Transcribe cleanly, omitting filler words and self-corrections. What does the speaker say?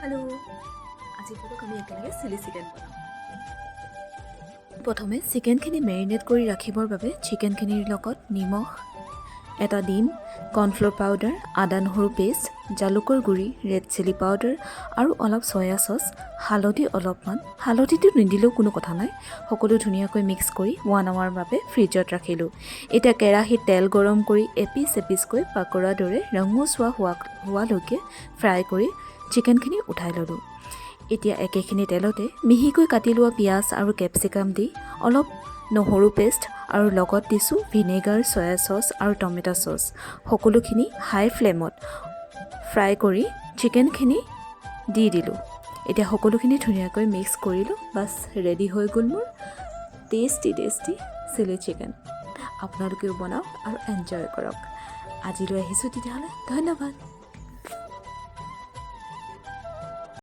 Hello' আজি বোলো আমি একেলগে চিলি চিকেন বনাম। প্ৰথমে চিকেনখিনি মেৰিনেট কৰি ৰাখিবৰ বাবে চিকেনখিনিৰ লগত নিমখ, এটা ডিম, কৰ্ণফ্ল'ৰ পাউডাৰ, আদা নহৰু পেষ্ট, জালুকৰ গুড়ি, ৰেড চিলি পাউডাৰ আৰু অলপ চয়া চচ, হালধি অলপমান, হালধিটো নিদিলেও কোনো কথা নাই, সকলো ধুনীয়াকৈ মিক্স কৰি 1 আৱাৰ বাবে ফ্ৰিজত ৰাখিলোঁ। এতিয়া কেৰাহীত তেল গৰম কৰি এপিচ এপিচকৈ পাকোৰাৰ দৰে ৰঙচুৱা হোৱালৈকে ফ্ৰাই কৰি চিকেনখিনি উঠাই ল'লোঁ। এতিয়া একেখিনি তেলতে মিহিকৈ কাটি লোৱা পিঁয়াজ আৰু কেপচিকাম দি অলপ নহৰু পেষ্ট আৰু লগত দিছোঁ ভিনেগাৰ, চয়া চচ আৰু টমেটো চচ। সকলোখিনি হাই ফ্লেমত ফ্ৰাই কৰি চিকেনখিনি দি দিলোঁ। এতিয়া সকলোখিনি ধুনীয়াকৈ মিক্স কৰিলোঁ। বাছ ৰেডি হৈ গ'ল মোৰ টেষ্টি চিলি চিকেন। আপোনালোকেও বনাওক আৰু এনজয় কৰক। আজিলৈ আহিছোঁ তেতিয়াহ'লে, ধন্যবাদ।